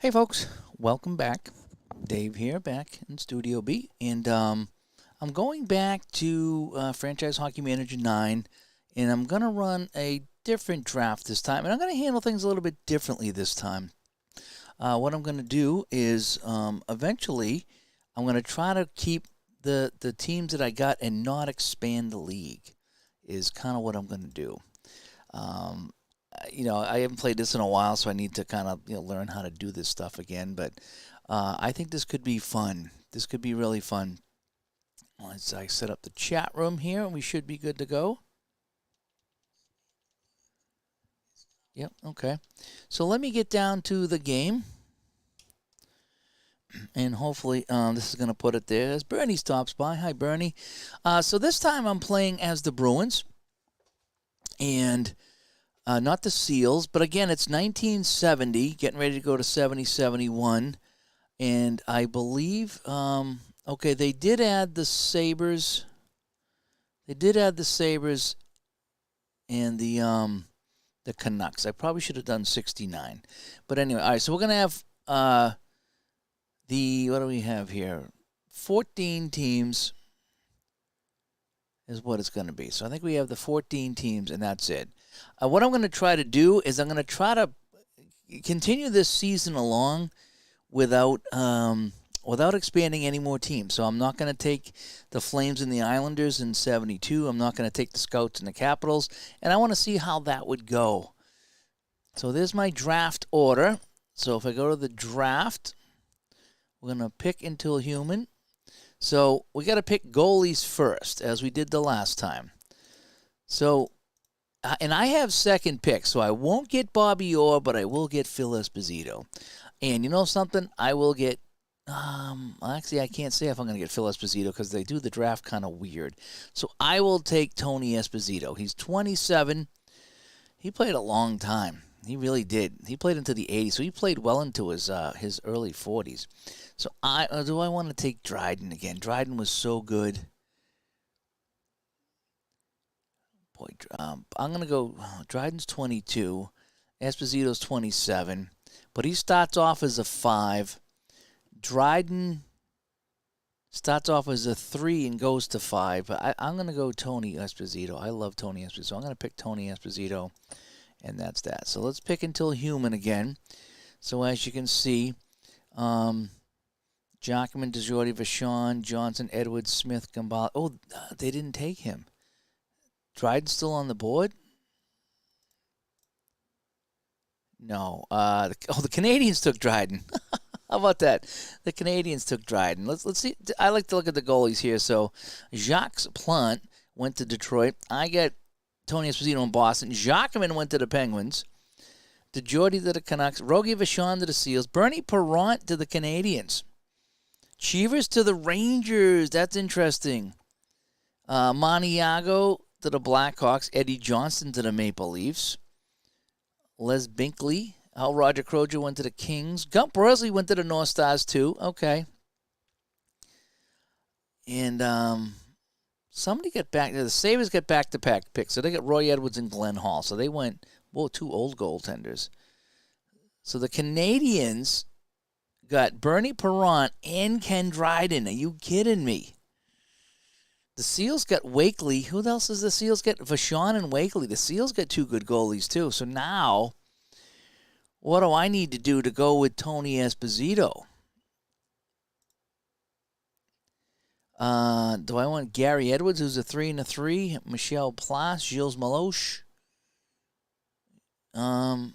Hey folks, welcome back. Dave here, back in Studio B, and I'm going back to Franchise Hockey Manager 9, and I'm going to run a different draft this time, and I'm going to handle things a little bit differently this time. What I'm going to do is eventually I'm going to try to keep the teams that I got and not expand the league, is kind of what I'm going to do. Um, I haven't played this in a while, so I need to kind of learn how to do this stuff again. But I think this could be fun. This could be really fun. Once I set up the chat room here, we should be good to go. Yep. Okay. So let me get down to the game, and hopefully this is going to put it there as Bernie stops by. Hi, Bernie. So this time I'm playing as the Bruins, and not the Seals, but again, it's 1970, getting ready to go to 70-71. And I believe, okay, they did add the Sabres. They did add the Sabres and the Canucks. I probably should have done 69. But anyway, all right, so we're going to have what do we have here? 14 teams is what it's going to be. So I think we have the 14 teams, and that's it. What I'm going to try to do is I'm going to try to continue this season along without expanding any more teams. So I'm not going to take the Flames and the Islanders in 72. I'm not going to take the Scouts and the Capitals, and I want to see how that would go. So there's my draft order. So if I go to the draft, we're going to pick until human. So we got to pick goalies first, as we did the last time. So, and I have second pick, so I won't get Bobby Orr, but I will get Phil Esposito. And you know something? I will get, actually I can't say if I'm going to get Phil Esposito because they do the draft kind of weird. So I will take Tony Esposito. He's 27. He played a long time. He really did. He played into the 80s, so he played well into his early 40s. So do I want to take Dryden again? Dryden was so good. Boy, I'm going to go, Dryden's 22. Esposito's 27. But he starts off as a 5. Dryden starts off as a 3 and goes to 5. But I'm going to go Tony Esposito. I love Tony Esposito. So I'm going to pick Tony Esposito, and that's that. So let's pick until human again. So as you can see, Jockman, DeJordy, Vachon, Johnson, Edwards, Smith, Gambale. Oh, they didn't take him. Dryden's still on the board? No. The Canadians took Dryden. How about that? The Canadians took Dryden. Let's see. I like to look at the goalies here. So Jacques Plante went to Detroit. I got Tony Esposito in Boston. Jockman went to the Penguins. DeJordy to the Canucks. Rogie Vachon to the Seals. Bernie Parent to the Canadians. Cheevers to the Rangers. That's interesting. Maniago to the Blackhawks. Eddie Johnston to the Maple Leafs. Les Binkley. Roger Crozier went to the Kings. Gump Worsley went to the North Stars, too. Okay. And somebody got back. The Sabres got back-to-back picks. So they got Roy Edwards and Glenn Hall. So they went, two old goaltenders. So the Canadians got Bernie Parent and Ken Dryden. Are you kidding me? The Seals got Wakely. Who else does the Seals get? Vachon and Wakely. The Seals got 2 good goalies, too. So now, what do I need to do to go with Tony Esposito? Do I want Gary Edwards, who's a 3 and a 3? Michel Plas, Gilles Meloche. I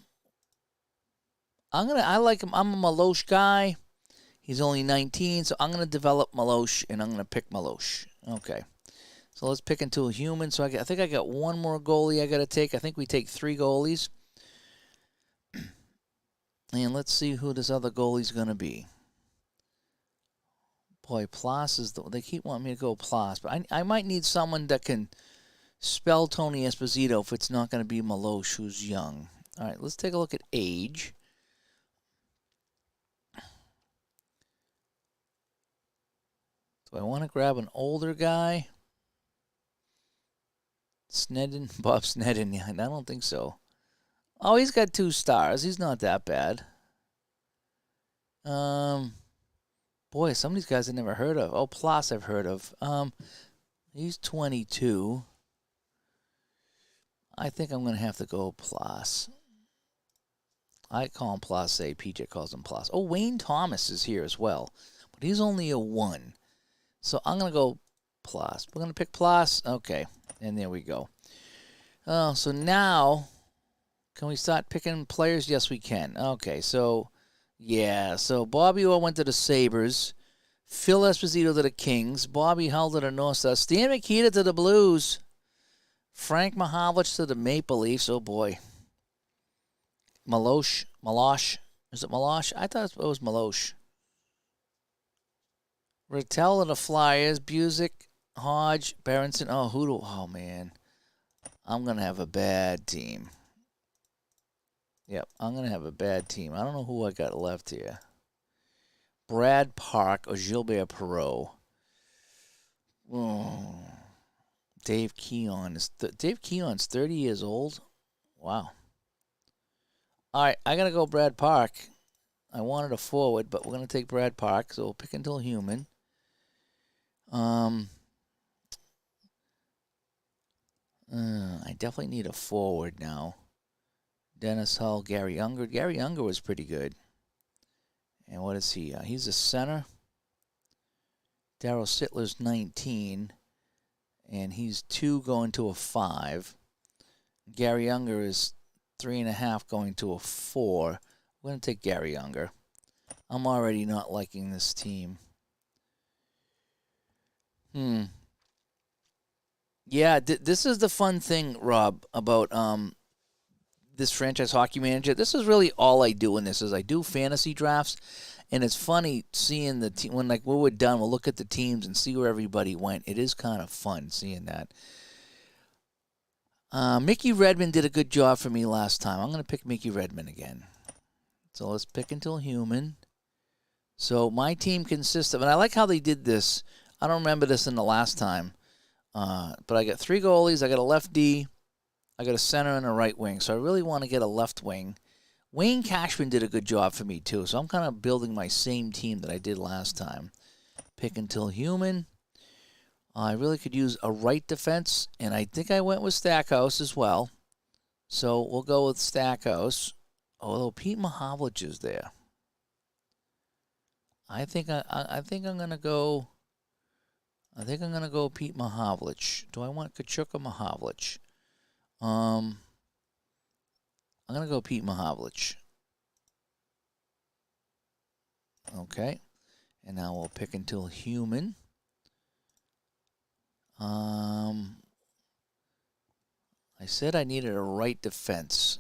like him. I'm a Meloche guy. He's only 19, so I'm gonna develop Meloche, and I'm gonna pick Meloche. Okay. So let's pick into a human. So I think I got one more goalie I got to take. I think we take 3 goalies. And let's see who this other goalie's going to be. Boy, Plas is they keep wanting me to go Plas, but I might need someone that can spell Tony Esposito if it's not going to be Meloche, who's young. All right, let's take a look at age. Do I want to grab an older guy? Snedden? Bob Snedden. Yeah, I don't think so. Oh, he's got 2 stars. He's not that bad. Boy, some of these guys I never heard of. Oh, Plas I've heard of. He's 22. I think I'm going to have to go Plas. I call him Plus A. PJ calls him Plus. Oh, Wayne Thomas is here as well, but he's only a 1. So I'm going to go Plus. We're going to pick Plus. Okay, and there we go. Oh, so now, can we start picking players? Yes, we can. Okay, so, yeah. So Bobby Orr went to the Sabres. Phil Esposito to the Kings. Bobby Hull to the North Stars. Stan Mikita to the Blues. Frank Mahovlich to the Maple Leafs. Oh, boy. Malosh. Is it Malosh? I thought it was Malosh. Rattel to the Flyers. Busick, Hodge, Berenson. Oh, man. I'm going to have a bad team. Yep, I'm going to have a bad team. I don't know who I got left here. Brad Park or Gilbert Perreault. Oh. Dave Keon's 30 years old. Wow. All right, I got to go Brad Park. I wanted a forward, but we're going to take Brad Park, so we'll pick until human. I definitely need a forward now. Dennis Hull, Gary Unger. Gary Unger was pretty good. And what is he? He's a center. Darryl Sittler's 19, and he's 2 going to a 5. Gary Unger is 3.5 going to a 4. We're going to take Gary Unger. I'm already not liking this team. Yeah, this is the fun thing, Rob, about this franchise hockey manager. This is really all I do in this is I do fantasy drafts, and it's funny seeing the team when we're done. We'll look at the teams and see where everybody went. It is kind of fun seeing that. Mickey Redmond did a good job for me last time. I'm going to pick Mickey Redmond again. So let's pick until human. So my team consists of, and I like how they did this. I don't remember this in the last time, but I got 3 goalies. I got a left D. I got a center and a right wing, so I really want to get a left wing. Wayne Cashman did a good job for me, too, so I'm kind of building my same team that I did last time. Pick until human. I really could use a right defense, and I think I went with Stackhouse as well. So we'll go with Stackhouse, although Pete Mahovlich is there. I think I'm gonna go. I think I'm gonna go Pete Mahovlich. Do I want Tkachuk or Mahovlich? I'm gonna go Pete Mahovlich. Okay, and now we'll pick until human. I said I needed a right defense.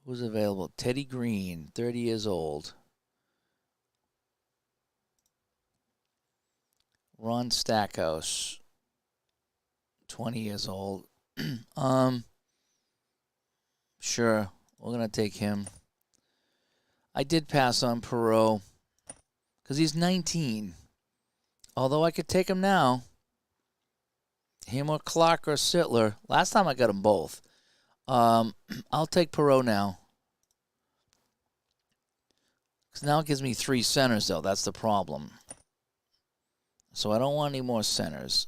Who's available? Teddy Green, 30 years old. Ron Stackhouse, 20 years old. Sure, we're going to take him. I did pass on Perreault because he's 19. Although I could take him now. Him or Clark or Sittler. Last time I got them both. I'll take Perreault now. Because now it gives me 3 centers, though. That's the problem. So I don't want any more centers.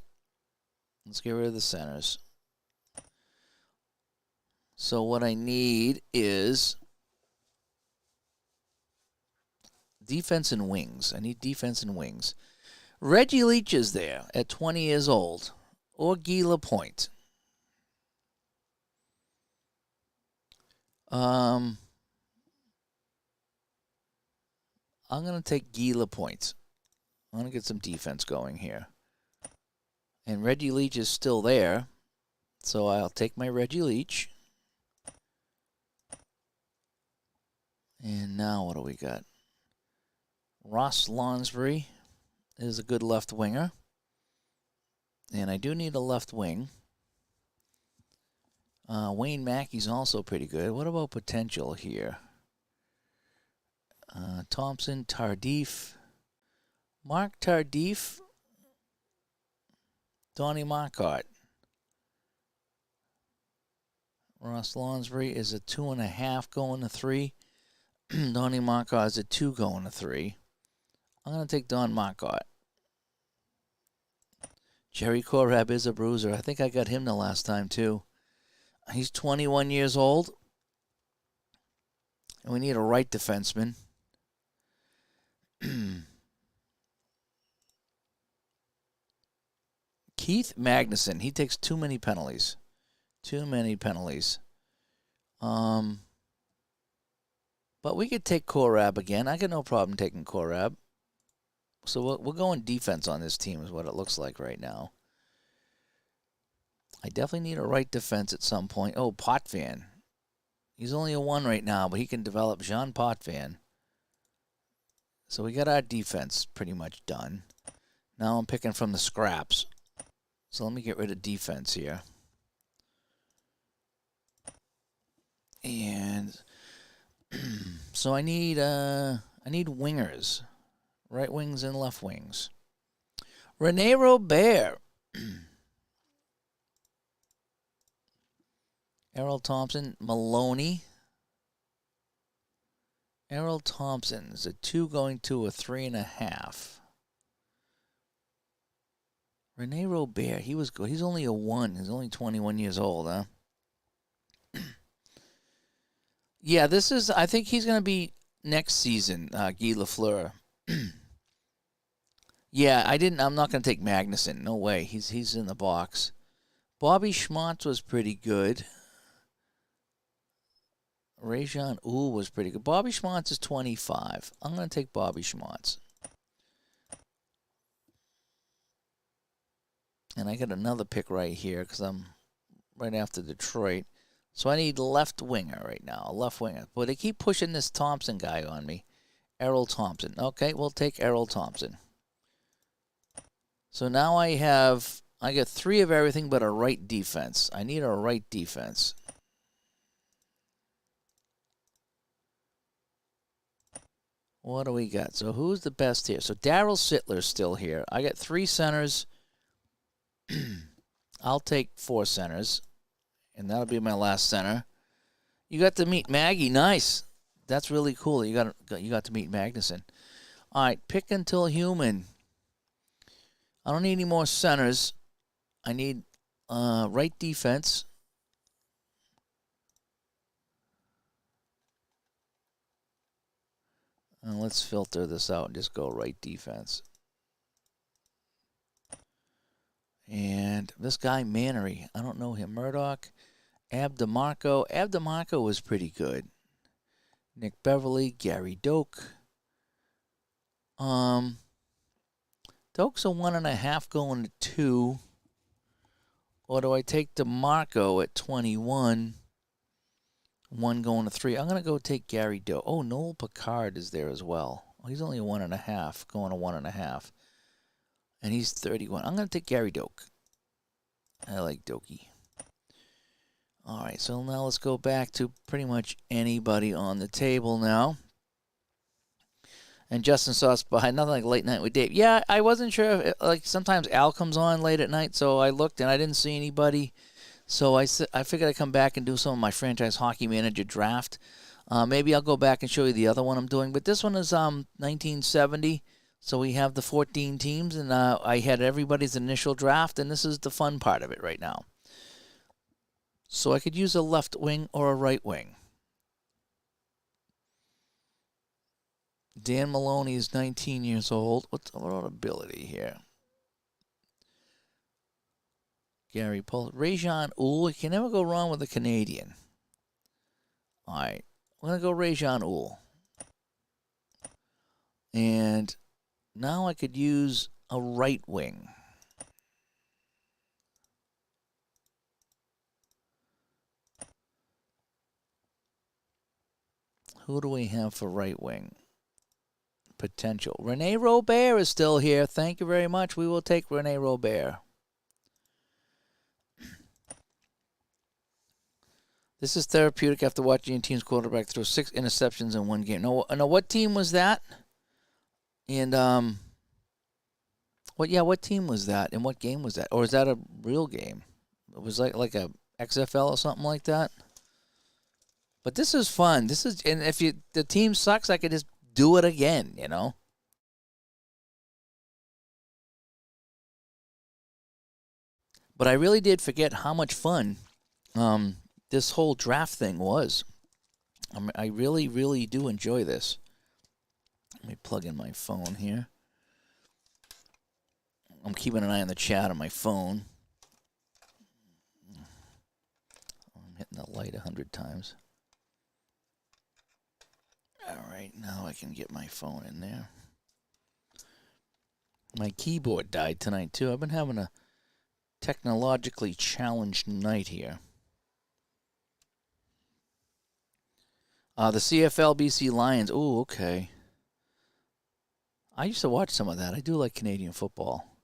Let's get rid of the centers. So what I need is defense and wings. I need defense and wings. Reggie Leach is there at 20 years old. Or Guy Lapointe. I'm going to take Guy Lapointe. I'm going to get some defense going here. And Reggie Leach is still there. So I'll take my Reggie Leach. And now what do we got? Ross Lonsbury is a good left winger. And I do need a left wing. Wayne Mackey's also pretty good. What about potential here? Thompson, Tardif. Mark Tardif. Donnie Marcotte. Ross Lonsbury is a 2.5 going to 3. Donnie Marcotte is a 2 going to 3. I'm going to take Don Marcotte. Jerry Korab is a bruiser. I think I got him the last time, too. He's 21 years old. And we need a right defenseman. Keith Magnuson. He takes too many penalties. Too many penalties. But we could take Korab again. I got no problem taking Korab. So we're going defense on this team is what it looks like right now. I definitely need a right defense at some point. Oh, Potvin. He's only a 1 right now, but he can develop Jean Potvin. So we got our defense pretty much done. Now I'm picking from the scraps. So let me get rid of defense here. And so I need wingers. Right wings and left wings. Rene Robert. Errol Thompson. Maloney. Errol Thompson is a 2 going to a 3.5. Rene Robert. He was good. He's only a 1. He's only 21 years old, huh? Yeah, this is, I think he's going to be next season, Guy Lafleur. Yeah, I'm not going to take Magnuson. No way. He's in the box. Bobby Schmantz was pretty good. Rajan Uhl was pretty good. Bobby Schmantz is 25. I'm going to take Bobby Schmantz. And I got another pick right here because I'm right after Detroit. So I need left winger right now, a left winger. But they keep pushing this Thompson guy on me. Errol Thompson. Okay, we'll take Errol Thompson. So now I got 3 of everything but a right defense. I need a right defense. What do we got? So who's the best here? So Daryl Sittler's still here. I got 3 centers. I'll take 4 centers. And that'll be my last center. You got to meet Maggie. Nice. That's really cool. You got to meet Magnuson. All right, pick until human. I don't need any more centers. I need right defense. Let's filter this out and just go right defense. And this guy, Mannery, I don't know him. Murdoch, Ab DeMarco. Ab DeMarco was pretty good. Nick Beverly, Gary Doak. Doak's a 1.5 going to 2. Or do I take DeMarco at 21? 1 going to 3. I'm going to go take Gary Doak. Oh, Noel Picard is there as well. Oh, he's only a 1.5 going to 1.5. And he's 31. I'm going to take Gary Doak. I like Dokie. All right, so now let's go back to pretty much anybody on the table now. And Justin Sauce behind, nothing like Late Night with Dave. Yeah, I wasn't sure if, like, sometimes Al comes on late at night, so I looked and I didn't see anybody. So I figured I'd come back and do some of my franchise hockey manager draft. Maybe I'll go back and show you the other one I'm doing. But this one is 1970. So we have the 14 teams, and I had everybody's initial draft, and this is the fun part of it right now. So I could use a left wing or a right wing. Dan Maloney is 19 years old. What's our ability here? Gary Paul. Rajan Uhl. You can never go wrong with a Canadian. All right. I'm going to go Rajan Uhl. And now I could use a right wing. Who do we have for right wing? Potential. Rene Robert is still here. Thank you very much. We will take Rene Robert. This is therapeutic after watching your team's quarterback throw 6 interceptions in one game. Now, what team was that? And what team was that? And what game was that? Or is that a real game? It was like a XFL or something like that? But this is fun. And if the team sucks, I could just do it again, you know? But I really did forget how much fun this whole draft thing was. I really, really do enjoy this. Let me plug in my phone here. I'm keeping an eye on the chat on my phone. I'm hitting the light 100 times. All right, now I can get my phone in there. My keyboard died tonight, too. I've been having a technologically challenged night here. The CFL BC Lions. Oh, okay. I used to watch some of that. I do like Canadian football.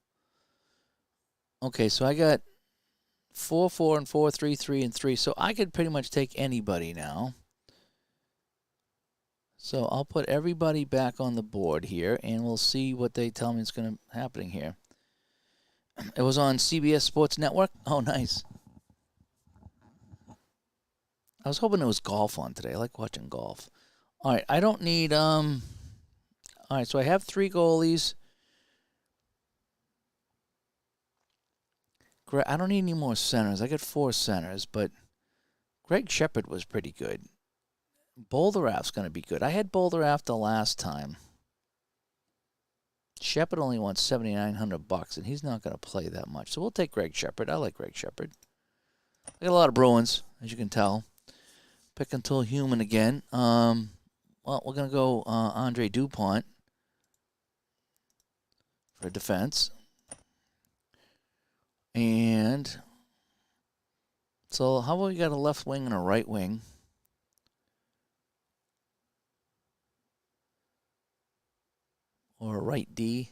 Okay, so I got 4-4 and 4-3, 3 and 3. So I could pretty much take anybody now. So I'll put everybody back on the board here, and we'll see what they tell me is going to happening here. It was on CBS Sports Network. Oh, nice. I was hoping it was golf on today. I like watching golf. All right, I don't need all right, so I have 3 goalies. I don't need any more centers. I got 4 centers, but Greg Shepard was pretty good. Boulderaf's going to be good. I had Boulderaf the last time. Shepard only wants $7,900, and he's not going to play that much. So we'll take Greg Shepard. I like Greg Shepard. I got a lot of Bruins, as you can tell. Pick until human again. Well, we're going to go Andre Dupont for defense. And so how about we got a left wing and a right wing? Or a right D.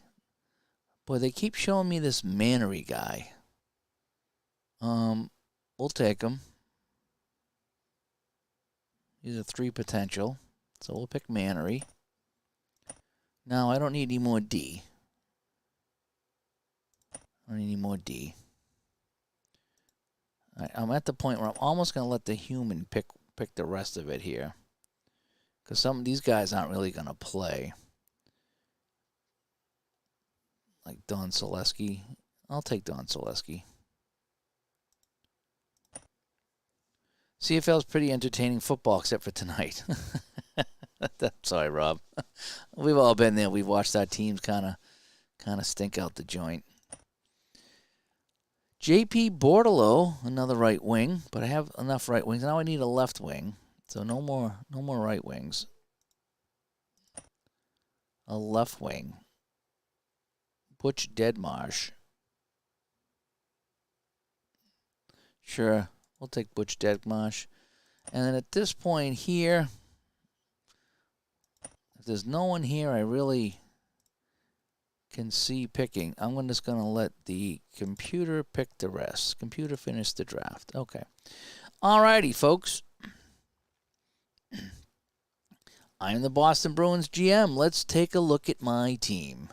Boy, they keep showing me this Mannery guy. We'll take him. He's a 3 potential. So we'll pick Mannery. Now, I don't need any more D. I don't need any more D. I'm at the point where I'm almost going to let the human pick the rest of it here. Because some of these guys aren't really going to play. Like Don Selesky. I'll take Don Selesky. CFL's pretty entertaining football except for tonight. Sorry, Rob. We've all been there. We've watched our teams kind of stink out the joint. JP Bordelot, another right wing, but I have enough right wings. Now I need a left wing. So no more right wings. A left wing. Butch Deadmarsh. Sure, we'll take Butch Deadmarsh. And then at this point here, if there's no one here I really can see picking, I'm just going to let the computer pick the rest. Computer finish the draft. Okay. All righty, folks. I'm the Boston Bruins GM. Let's take a look at my team.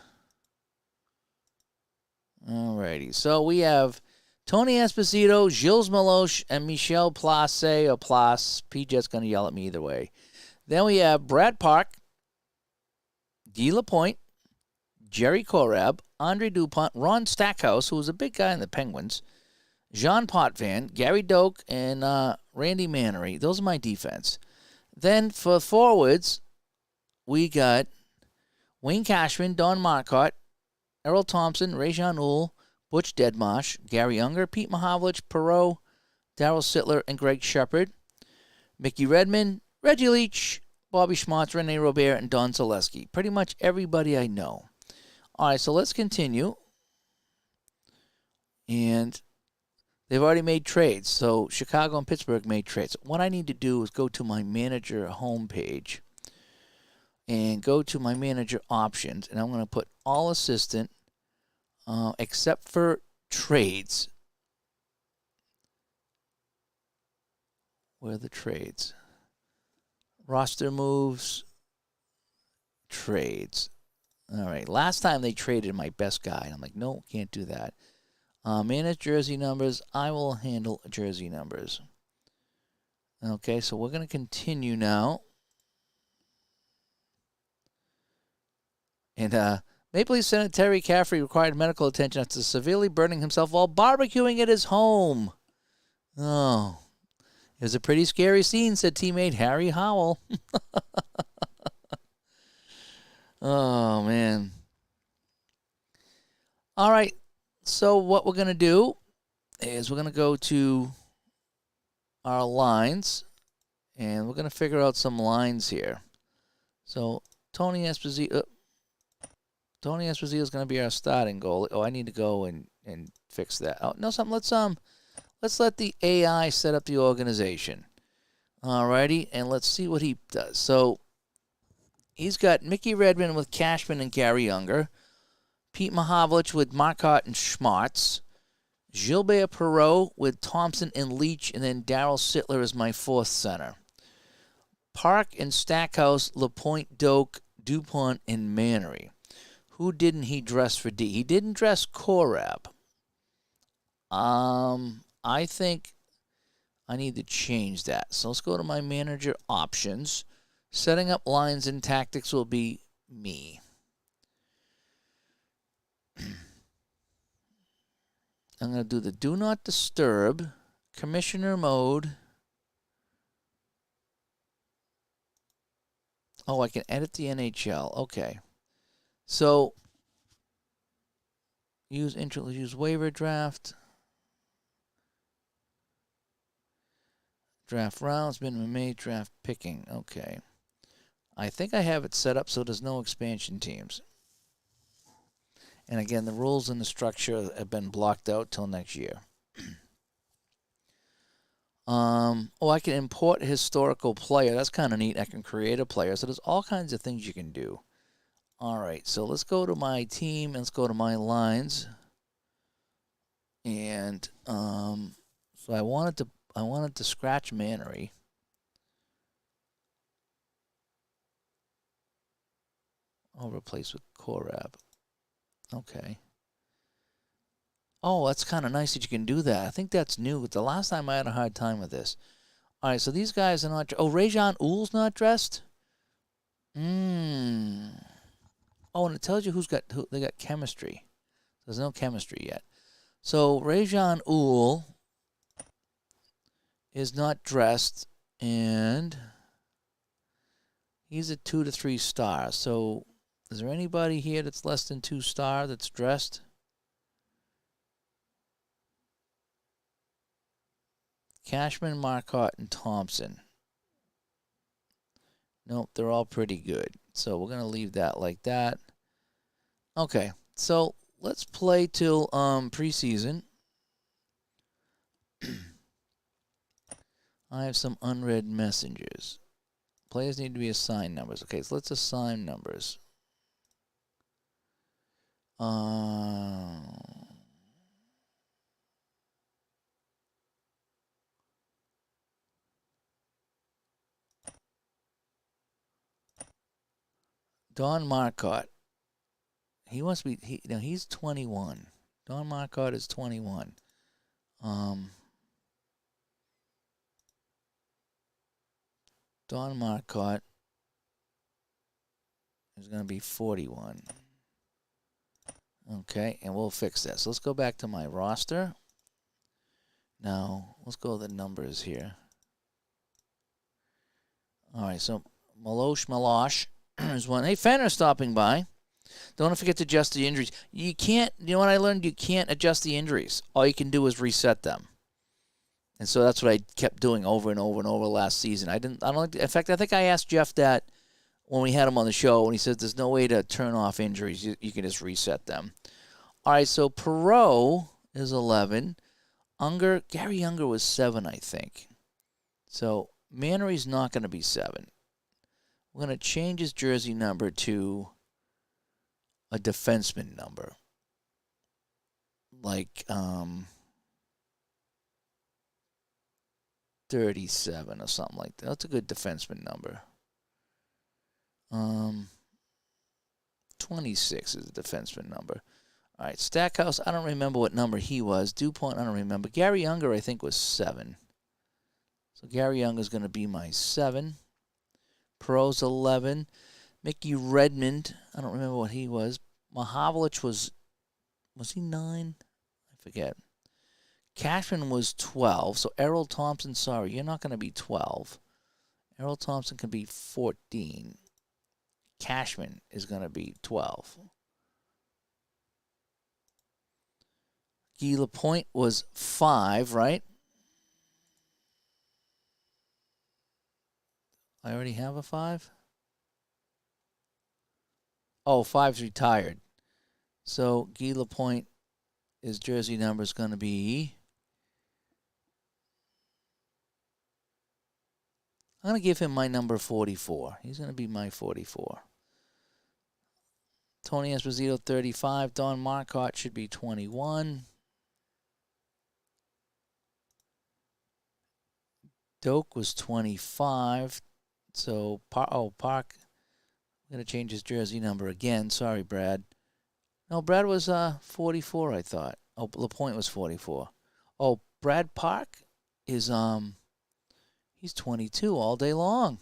Alrighty, so we have Tony Esposito, Gilles Meloche, and Michel Place, or Place. PJ's going to yell at me either way. Then we have Brad Park, Guy Lapointe, Jerry Korab, Andre Dupont, Ron Stackhouse, who was a big guy in the Penguins, Jean Potvin, Gary Doak, and Randy Mannery. Those are my defense. Then for forwards, we got Wayne Cashman, Don Marcotte, Errol Thompson, Rajan Uhl, Butch Deadmarsh, Gary Unger, Pete Mahavlich, Perreault, Darryl Sittler, and Greg Shepard. Mickey Redmond, Reggie Leach, Bobby Schmotz, Rene Robert, and Don Selesky. Pretty much everybody I know. All right, so let's continue. And they've already made trades. So Chicago and Pittsburgh made trades. What I need to do is go to my manager homepage and go to my manager options. And I'm going to put all assistant except for trades. Where are the trades? Roster moves, trades. All right, last time they traded my best guy. And I'm like, no, can't do that. Manage jersey numbers. I will handle jersey numbers. Okay, so we're going to continue now. And Maple Leaf Senator Terry Caffrey required medical attention after severely burning himself while barbecuing at his home. Oh, it was a pretty scary scene, said teammate Harry Howell. Oh, man. All right, so what we're going to do is we're going to go to our lines, and we're going to figure out some lines here. So Tony Esposito is going to be our starting goalie. Oh, I need to go and fix that. Oh, no, let's let the AI set up the organization. Alrighty, and let's see what he does. So he's got Mickey Redmond with Cashman and Gary Younger, Pete Mahovlich with Marcotte and Schmartz, Gilbert Perreault with Thompson and Leach, and then Darryl Sittler is my fourth center. Park and Stackhouse, Lapointe, Doak, DuPont, and Mannery. Who didn't he dress for D? He didn't dress Korab. I think I need to change that. So let's go to my manager options. Setting up lines and tactics will be me. I'm going to do the do not disturb, commissioner mode. Oh, I can edit the NHL. Okay. So use waiver draft. Draft rounds, minimum made, draft picking. Okay. I think I have it set up so there's no expansion teams. And again, the rules and the structure have been blocked out till next year. I can import a historical player. That's kind of neat. I can create a player. So there's all kinds of things you can do. All right, so let's go to my team and let's go to my lines. And so I wanted to scratch Mannery. I'll replace with Korab. Okay. Oh, that's kind of nice that you can do that. I think that's new. The last time I had a hard time with this. All right, so these guys are not... Oh, Rajan Uhl's not dressed? Oh, and it tells you they got chemistry. There's no chemistry yet. So Rajan Uhl is not dressed, and he's a 2 to 3 star. So is there anybody here that's less than 2 star that's dressed? Cashman, Marcotte, and Thompson. Nope, they're all pretty good. So we're going to leave that like that. Okay, so let's play till preseason. I have some unread messages. Players need to be assigned numbers. Okay, so let's assign numbers. Don Marcotte. He must be. He's 21. Don Marcotte is 21. Don Marcotte is going to be 41. Okay, and we'll fix that. So let's go back to my roster. Now, let's go to the numbers here. All right, so Malosh is one. Hey, Fenner stopping by. Don't forget to adjust the injuries. You can't, you know what I learned? You can't adjust the injuries. All you can do is reset them. And so that's what I kept doing over and over and over last season. In fact, I think I asked Jeff that when we had him on the show, and he said there's no way to turn off injuries. You can just reset them. All right, so Perreault is 11. Gary Younger was 7, I think. So Mannery's not going to be 7. We're going to change his jersey number to a defenseman number. Like 37 or something like that. That's a good defenseman number. 26 is a defenseman number. All right, Stackhouse, I don't remember what number he was. DuPont, I don't remember. Gary Younger, I think, was 7. So Gary Young is going to be my 7. Perot's 11. Mickey Redmond, I don't remember what he was. Mahavlich was he 9? I forget. Cashman was 12. So Errol Thompson, sorry, you're not going to be 12. Errol Thompson can be 14. Cashman is going to be 12. Guy Lapointe was 5, right? I already have a 5? Oh, 5's retired. So Guy Lapointe, his jersey number is going to be... I'm going to give him my number 44. He's going to be my 44. Tony Esposito, 35. Don Marcotte should be 21. Doak was 25. So, Park. I'm going to change his jersey number again. Sorry, Brad. No, Brad was 44, I thought. Oh, Lapointe was 44. Oh, Brad Park is he's 22 all day long.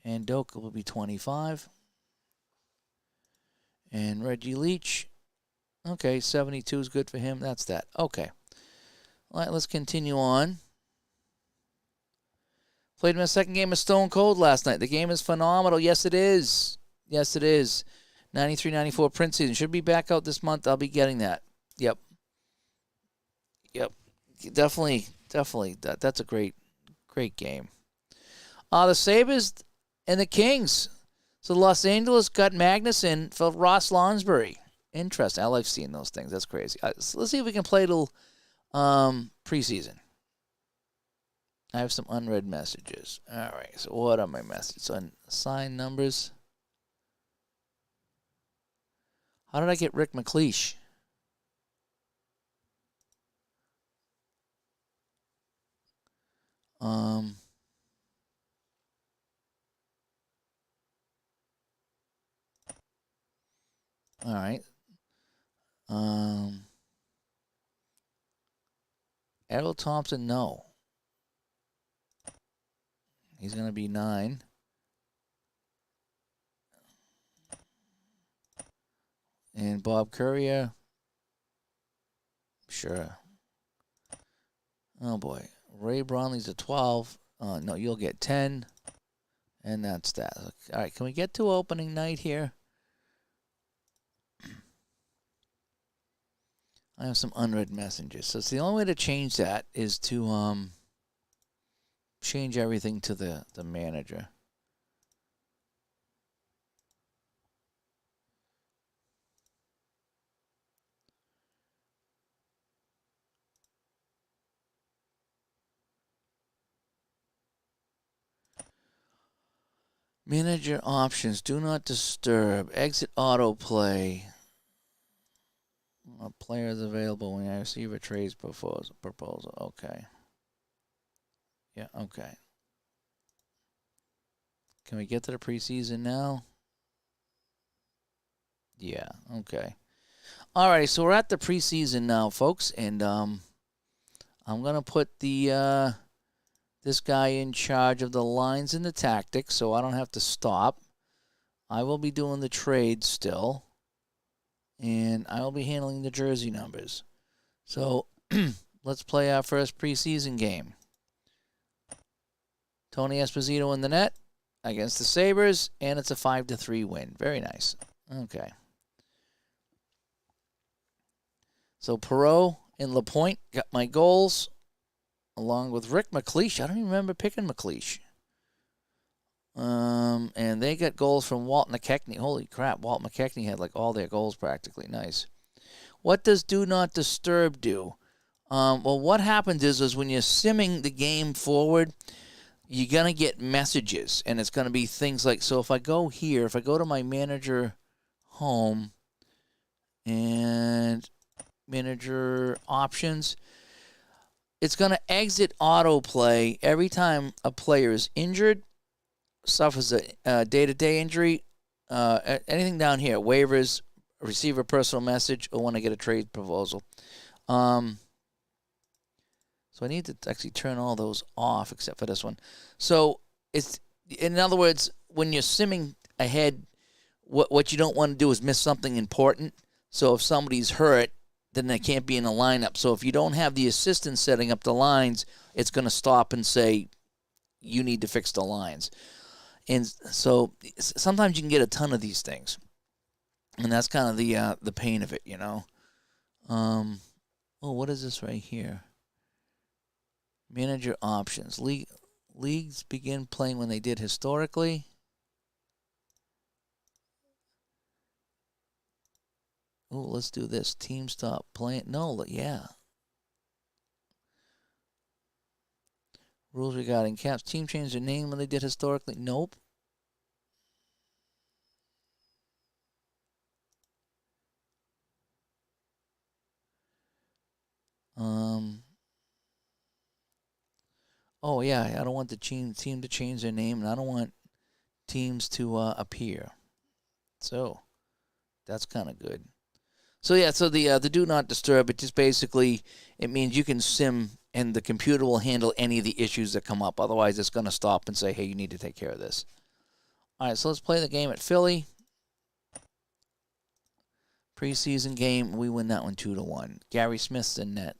And Doak will be 25. And Reggie Leach, okay, 72 is good for him. That's that. Okay. All right, let's continue on. Played my second game of Stone Cold last night. The game is phenomenal. Yes, it is. Yes, it is. 93-94 print season. Should be back out this month. I'll be getting that. Yep. Definitely. That's a great game. The Sabres and the Kings. So Los Angeles got Magnuson for Ross Lonsbury. Interesting. I like seeing those things. That's crazy. So let's see if we can play a little preseason. I have some unread messages. All right. So what are my messages? Assigned numbers. How did I get Rick McLeish? All right. Errol Thompson, no. He's going to be 9. And Bob Courier, sure. Oh, boy. Ray Bronley's a 12. No, you'll get 10. And that's that. All right, can we get to opening night here? I have some unread messages. So it's the only way to change that is to change everything to the manager. Manager options. Do not disturb. Exit autoplay. A player is available when I receive a trade proposal. Okay. Yeah, okay. Can we get to the preseason now? Yeah, okay. All right, so we're at the preseason now, folks, and I'm going to put the this guy in charge of the lines and the tactics so I don't have to stop. I will be doing the trade still, and I will be handling the jersey numbers. So let's play our first preseason game. Tony Esposito in the net against the Sabres, and it's a 5-3 win. Very nice. Okay. So Perot and Lapointe got my goals, along with Rick McLeish. I don't even remember picking McLeish. And they got goals from Walt McKechnie. Holy crap, Walt McKechnie had like all their goals practically. Nice. What does Do Not Disturb do? Well, what happens is when you're simming the game forward, you're going to get messages, and it's going to be things like, so if I go here, if I go to my manager home and manager options, it's going to exit autoplay every time a player is injured, suffers a day-to-day injury, anything down here, waivers, receive a personal message, or when I get a trade proposal. So I need to actually turn all those off except for this one. So it's, in other words, when you're simming ahead, what you don't want to do is miss something important. So if somebody's hurt, then they can't be in a lineup. So if you don't have the assistant setting up the lines, it's going to stop and say, you need to fix the lines. And so sometimes you can get a ton of these things. And that's kind of the pain of it, you know. Oh, what is this right here? Manager options. Leagues begin playing when they did historically. Oh, let's do this. Team stop playing. No, yeah. Rules regarding caps. Team changed their name when they did historically. Nope. Oh, yeah. I don't want the team to change their name, and I don't want teams to appear. So that's kind of good. So yeah, so the do not disturb, it just basically, it means you can sim and the computer will handle any of the issues that come up. Otherwise, it's going to stop and say, hey, you need to take care of this. All right, so let's play the game at Philly. Preseason game, we win that one 2-1. Gary Smith's in net.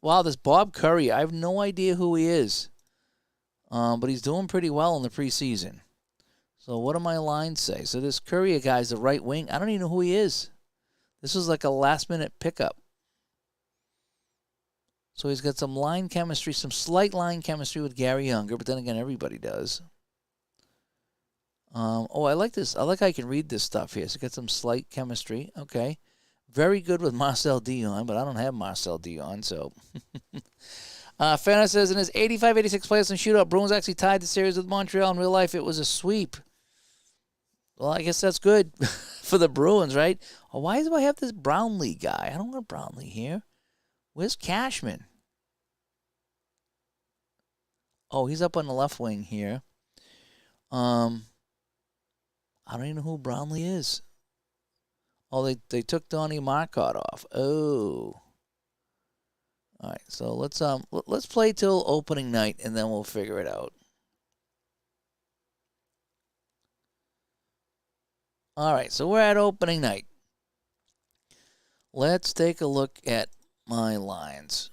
Wow, this Bob Curry, I have no idea who he is. But he's doing pretty well in the preseason. So what do my lines say? So this Curry guy's the right wing. I don't even know who he is. This was like a last-minute pickup. So he's got some line chemistry, some slight line chemistry with Gary Younger, but then again, everybody does. Oh, I like this. I like how I can read this stuff here. So got some slight chemistry. Okay. Very good with Marcel Dion, but I don't have Marcel Dion, so. Fana says in his 85-86 playoffs and shootout, Bruins actually tied the series with Montreal. In real life, it was a sweep. Well, I guess that's good for the Bruins, right? Oh, why do I have this Brownlee guy? I don't want Brownlee here. Where's Cashman? Oh, he's up on the left wing here. I don't even know who Brownlee is. Oh, they took Donnie Marcotte off. Oh. All right, so let's play till opening night, and then we'll figure it out. All right, so we're at opening night. Let's take a look at my lines.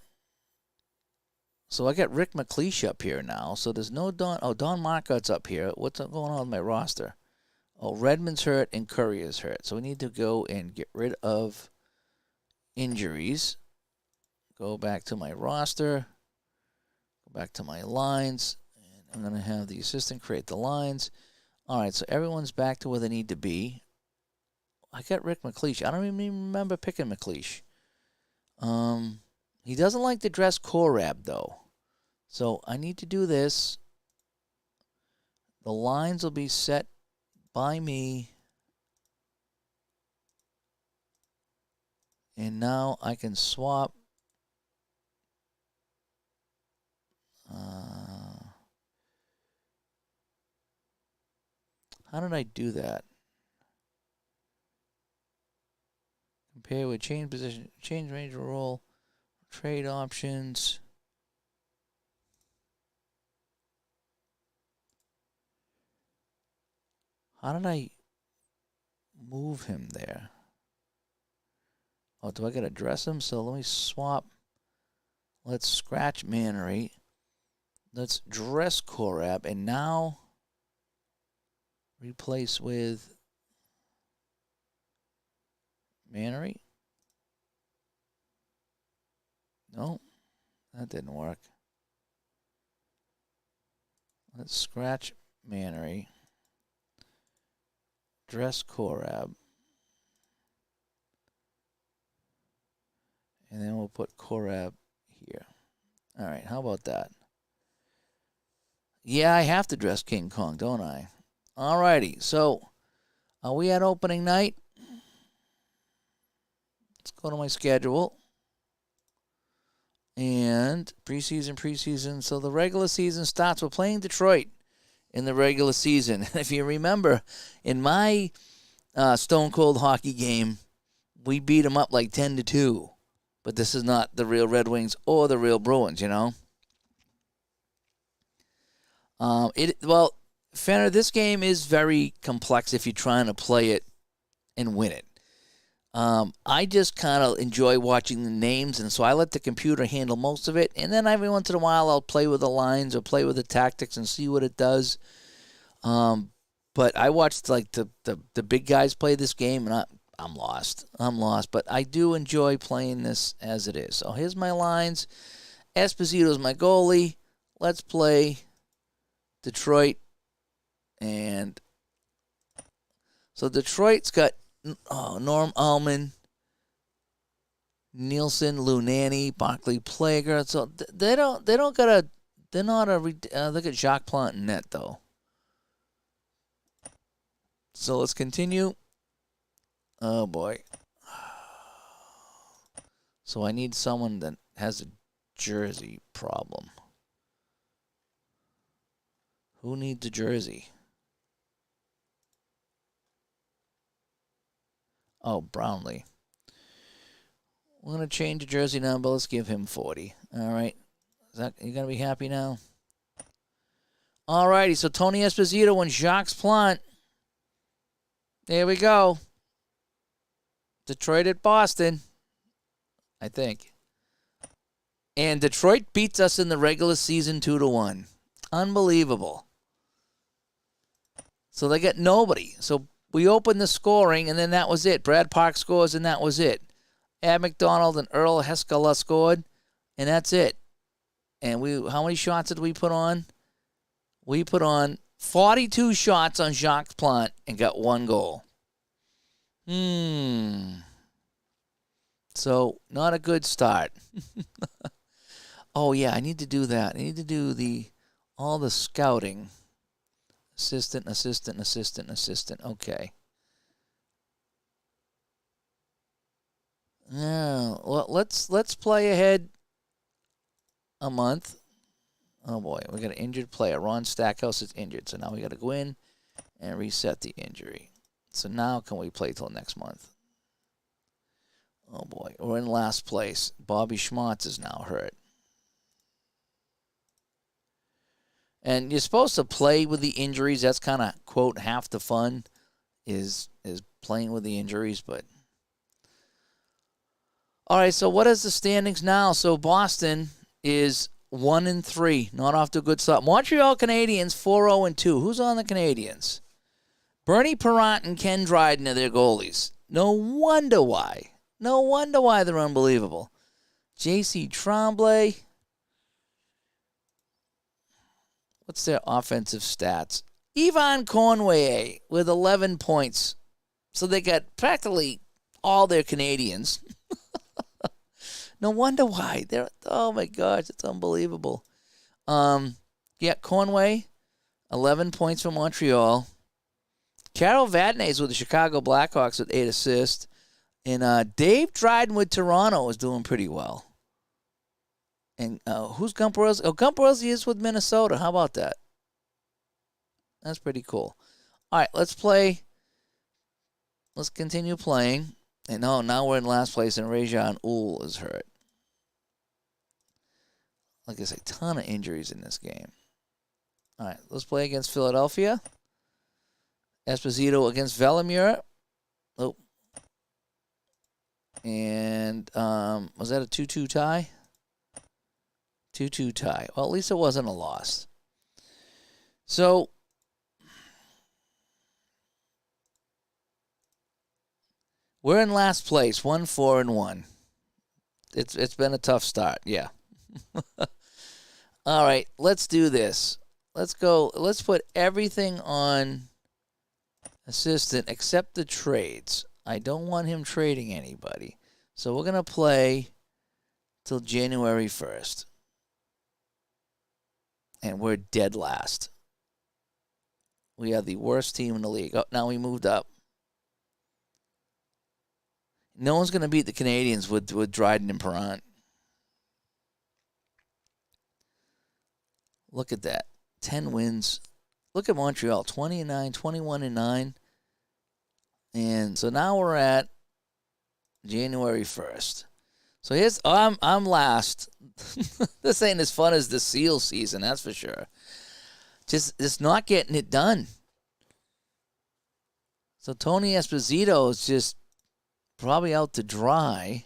So I got Rick McLeish up here now. So there's no Don. Oh, Don Marcotte's up here. What's going on with my roster? Oh, Redmond's hurt and Curry is hurt. So we need to go and get rid of injuries. Go back to my roster. Go back to my lines. And I'm going to have the assistant create the lines. All right, so everyone's back to where they need to be. I got Rick McLeish. I don't even remember picking McLeish. He doesn't like to dress Korab, though. So I need to do this. The lines will be set by me. And now I can swap. How did I do that? Compare with change position, change range of role, trade options. How did I move him there? Oh, do I got to dress him? So let me swap. Let's scratch Mannery. Let's dress Korab. And now replace with Mannery. No, that didn't work. Let's scratch Mannery. Dress Korab. And then we'll put Korab here. All right, how about that? Yeah, I have to dress King Kong, don't I? All righty, so are we at opening night? Let's go to my schedule. And preseason. So the regular season starts. We're playing Detroit in the regular season. And if you remember, in my Stone Cold hockey game, we beat them up like 10-2. But this is not the real Red Wings or the real Bruins, you know. Fenner, this game is very complex if you're trying to play it and win it. I just kind of enjoy watching the names, and so I let the computer handle most of it. And then every once in a while, I'll play with the lines or play with the tactics and see what it does. But I watched like the big guys play this game, and I'm lost. But I do enjoy playing this as it is. So here's my lines. Esposito's my goalie. Let's play Detroit. And so Detroit's got Norm Allman, Nielsen, Lunani, Barclay Plager. So they got Jacques Plante in net though. So let's continue. Oh boy. So I need someone that has a jersey problem. Who needs a jersey? Oh, Brownlee. We're going to change the jersey number. Let's give him 40. All right. You going to be happy now? All righty. So Tony Esposito and Jacques Plante. There we go. Detroit at Boston, I think. And Detroit beats us in the regular season 2-1. Unbelievable. So they got nobody. So we opened the scoring, and then that was it. Brad Park scores, and that was it. Ab McDonald and Earl Heskala scored, and that's it. And how many shots did we put on? We put on 42 shots on Jacques Plante and got 1 goal. So, not a good start. Oh, yeah, I need to do that. I need to do all the scouting. Assistant. Okay. Now, well, let's play ahead a month. Oh boy, we got an injured player. Ron Stackhouse is injured, so now we got to go in and reset the injury. So now can we play till next month? Oh boy, we're in last place. Bobby Schmartz is now hurt. And you're supposed to play with the injuries. That's kind of, quote, half the fun is playing with the injuries. But all right, so what is the standings now? So Boston is 1-3, not off to a good start. Montreal Canadiens 4-0-2. Who's on the Canadiens? Bernie Parent and Ken Dryden are their goalies. No wonder why. No wonder why they're unbelievable. J.C. Tremblay. What's their offensive stats? Yvon Conway with 11 points. So they got practically all their Canadians. No wonder why. Oh, my gosh, it's unbelievable. Conway, 11 points for Montreal. Carol Vadnais with the Chicago Blackhawks with 8 assists. And Dave Dryden with Toronto is doing pretty well. And who's Gumperelli? Oh, Gumperelli is with Minnesota. How about that? That's pretty cool. All right, let's play. Let's continue playing. And now we're in last place, and Rajan Uhl is hurt. Like I say, ton of injuries in this game. All right, let's play against Philadelphia. Esposito against Velimir. Oh. And was that a 2-2 tie? 2-2 tie. Well, at least it wasn't a loss. So, we're in last place, 1-4-1. It's been a tough start, yeah. All right, let's do this. Let's go. Let's put everything on assistant except the trades. I don't want him trading anybody. So we're going to play till January 1st. And we're dead last. We are the worst team in the league. Oh, now we moved up. No one's going to beat the Canadiens with Dryden and Parent. Look at that. 10 wins. Look at Montreal. 20-9, 21-9. And so now we're at January 1st. So here's I'm last. This ain't as fun as the Seal season, that's for sure. Just not getting it done. So Tony Esposito is just probably out to dry.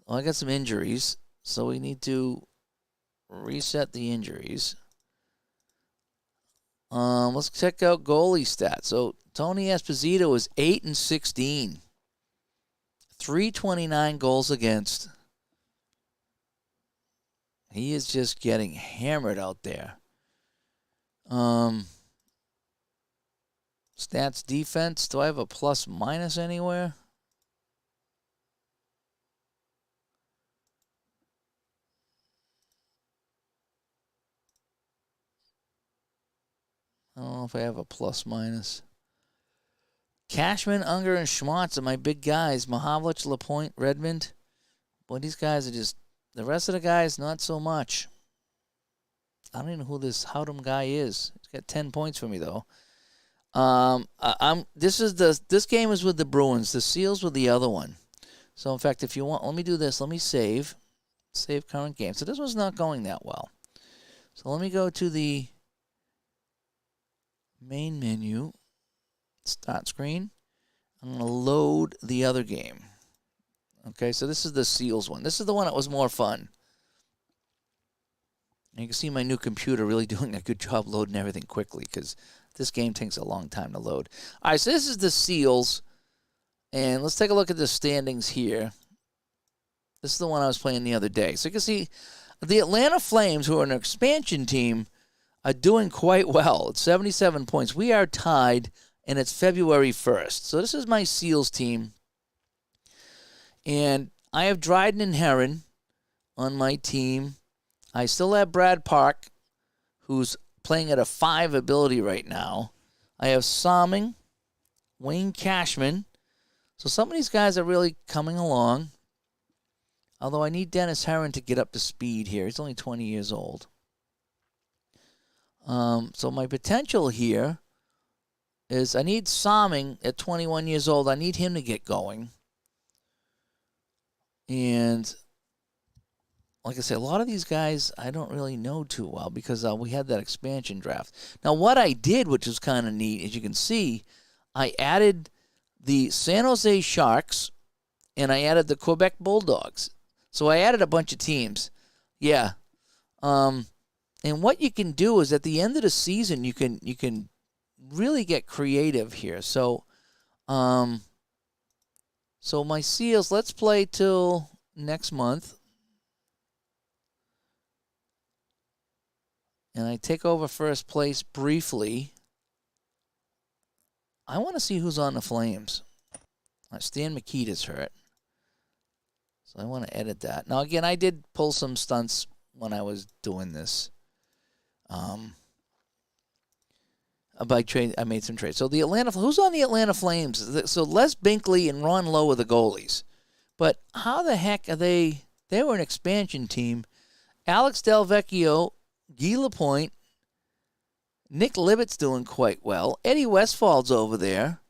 Well, I got some injuries, so we need to reset the injuries. Let's check out goalie stats. So Tony Esposito is 8-16, 329 goals against. He is just getting hammered out there. Stats defense. Do I have a plus minus anywhere? I don't know if I have a plus minus. Cashman, Unger, and Schwartz are my big guys. Mahovlich, LaPointe, Redmond. Boy, these guys are just... The rest of the guys, not so much. I don't even know who this Howdam guy is. He's got 10 points for me, though. This game is with the Bruins. The Seals with the other one. So, in fact, if you want... Let me do this. Let me save. Save current game. So, this one's not going that well. So, let me go to the... main menu, start screen. I'm going to load the other game. Okay, so this is the Seals one. This is the one that was more fun. And you can see my new computer really doing a good job loading everything quickly because this game takes a long time to load. All right, so this is the Seals. And let's take a look at the standings here. This is the one I was playing the other day. So you can see the Atlanta Flames, who are an expansion team, are doing quite well. It's 77 points. We are tied, and it's February 1st. So this is my Seals team. And I have Dryden and Herron on my team. I still have Brad Park, who's playing at a 5 ability right now. I have Salming, Wayne Cashman. So some of these guys are really coming along. Although I need Dennis Herron to get up to speed here. He's only 20 years old. So my potential here is I need Salming at 21 years old. I need him to get going. And like I said, a lot of these guys I don't really know too well because we had that expansion draft. Now, what I did, which is kind of neat, as you can see, I added the San Jose Sharks and I added the Quebec Bulldogs. So I added a bunch of teams. Yeah. And what you can do is at the end of the season, you can really get creative here. So, so my Seals, let's play till next month. And I take over first place briefly. I want to see who's on the Flames. Stan Mikita's hurt. So I want to edit that. Now, again, I did pull some stunts when I was doing this. By trade, I made some trades. So the who's on the Atlanta Flames? So Les Binkley and Ron Lowe are the goalies. But how the heck are they? They were an expansion team. Alex Delvecchio, Guy Lapointe, Nick Libbett's doing quite well. Eddie Westfall's over there.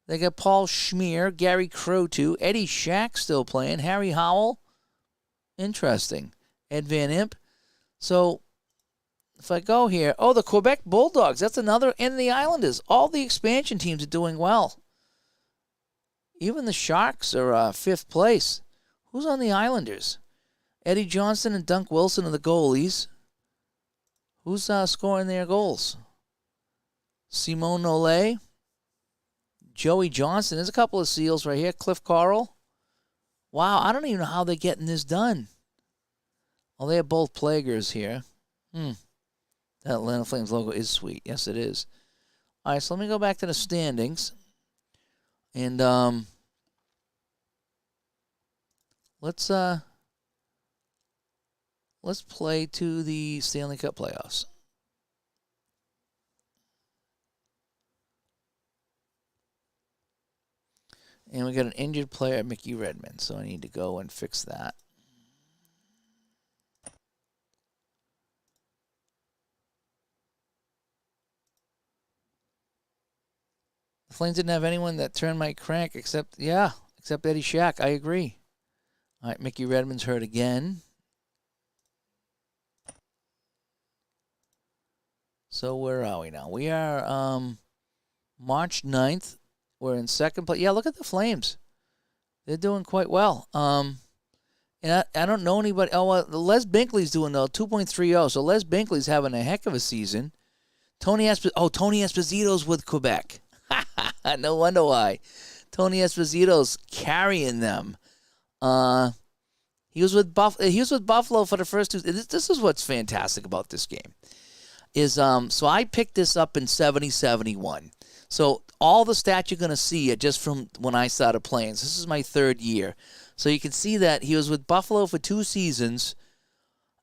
They got Paul Schmier, Gary Croteau, Eddie Shack still playing, Harry Howell. Interesting. Ed Van Imp. So if I go here, the Quebec Bulldogs, that's another, and the Islanders. All the expansion teams are doing well. Even the Sharks are fifth place. Who's on the Islanders? Eddie Johnston and Dunk Wilson are the goalies. Who's scoring their goals? Simone Nollet, Joey Johnson. There's a couple of Seals right here. Cliff Carl. Wow, I don't even know how they're getting this done. Well, they have both Plagers here. That Atlanta Flames logo is sweet. Yes, it is. All right, so let me go back to the standings. And let's play to the Stanley Cup playoffs. And we got an injured player, Mickey Redmond, so I need to go and fix that. The Flames didn't have anyone that turned my crank except Eddie Shack. I agree. All right, Mickey Redmond's hurt again. So where are we now? We are March 9th. We're in second place. Yeah, look at the Flames. They're doing quite well. And I don't know anybody. Oh, well, Les Binkley's doing 2.30. So Les Binkley's having a heck of a season. Tony Esposito's with Quebec. No wonder why. Tony Esposito's carrying them. He was with Buffalo for the first two. This is what's fantastic about this game. So I picked this up in 70-71. So all the stats you're going to see are just from when I started playing. So this is my third year. So you can see that he was with Buffalo for 2 seasons,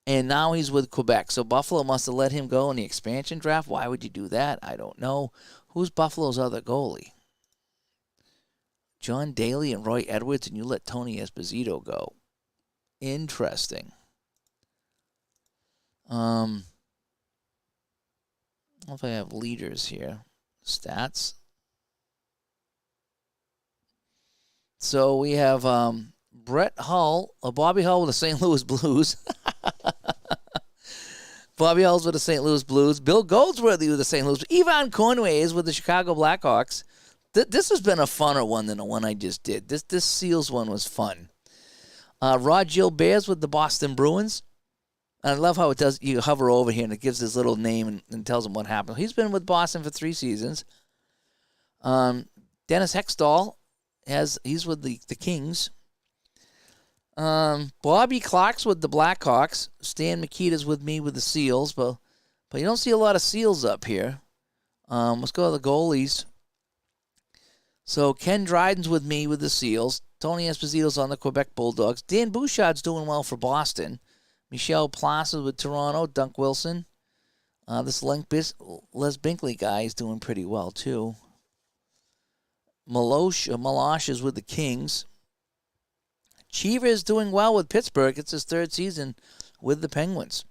and now he's with Quebec. So Buffalo must have let him go in the expansion draft. Why would you do that? I don't know. Who's Buffalo's other goalie? John Daly and Roy Edwards, and you let Tony Esposito go. Interesting. I don't know if I have leaders here. Stats. So we have Brett Hull, Bobby Hull with the St. Louis Blues. Bobby Hull's with the St. Louis Blues. Bill Goldsworthy with the St. Louis. Yvonne Cornway is with the Chicago Blackhawks. This has been a funner one than the one I just did. This Seals one was fun. Rod Gilbert's with the Boston Bruins. And I love how it does. You hover over here and it gives his little name and tells him what happened. He's been with Boston for 3 seasons. Dennis Hextall he's with the Kings. Bobby Clark's with the Blackhawks. Stan Mikita's with me with the Seals, but you don't see a lot of Seals up here. Let's go to the goalies. So Ken Dryden's with me with the Seals. Tony Esposito's on the Quebec Bulldogs. Dan Bouchard's doing well for Boston. Michel Placid with Toronto. Dunk Wilson. This Les Binkley guy is doing pretty well, too. Meloche is with the Kings. Cheever is doing well with Pittsburgh. It's his 3rd season with the Penguins.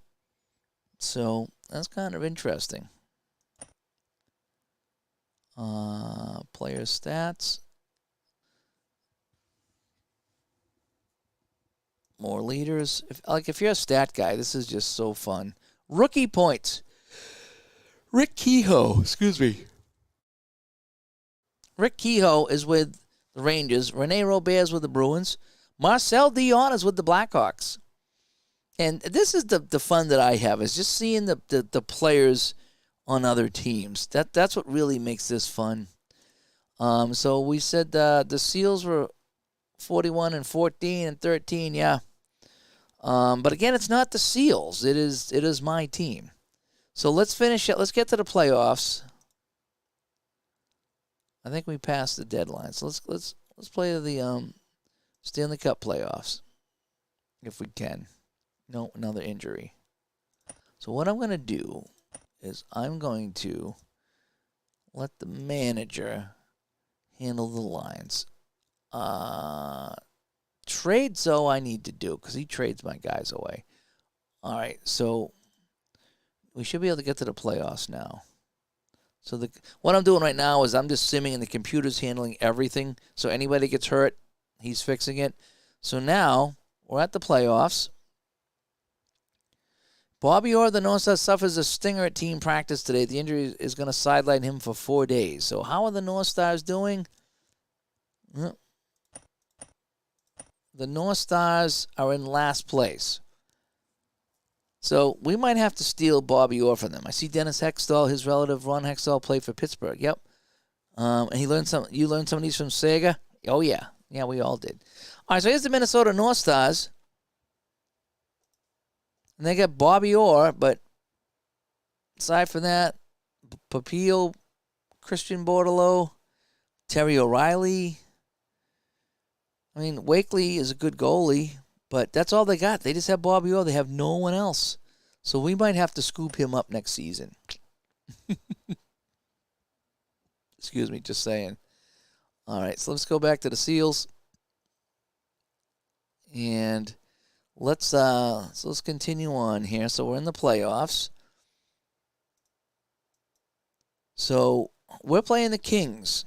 So that's kind of interesting. Player stats. More leaders. If you're a stat guy, this is just so fun. Rookie points. Rick Kehoe, Rick Kehoe is with the Rangers. Rene Robert's with the Bruins. Marcel Dion is with the Blackhawks. And this is the fun that I have, is just seeing the players on other teams. That's what really makes this fun. So we said the Seals were 41 and 14 and 13, yeah. But again, it's not the Seals. It is my team. So let's finish it. Let's get to the playoffs. I think we passed the deadline. So let's play the Stanley Cup playoffs if we can. No, another injury. So what I'm going to do is I'm going to let the manager handle the lines. Trade Zoe I need to do because he trades my guys away. All right, so we should be able to get to the playoffs now. So what I'm doing right now is I'm just simming and the computer's handling everything. So anybody gets hurt, he's fixing it. So now we're at the playoffs. Bobby Orr, the North Stars, suffers a stinger at team practice today. The injury is going to sideline him for 4 days. So how are the North Stars doing? Well, the North Stars are in last place. So we might have to steal Bobby Orr from them. I see Dennis Hextall, his relative Ron Hextall, played for Pittsburgh. Yep. And you learned some of these from Sega? Oh, yeah. Yeah, we all did. All right, so here's the Minnesota North Stars. And they got Bobby Orr, but aside from that, Papillo, Christian Bordelot, Terry O'Reilly. I mean, Wakely is a good goalie, but that's all they got. They just have Bobby Orr. They have no one else. So we might have to scoop him up next season. Excuse me, just saying. All right, so let's go back to the Seals. And let's continue on here. So we're in the playoffs. So we're playing the Kings.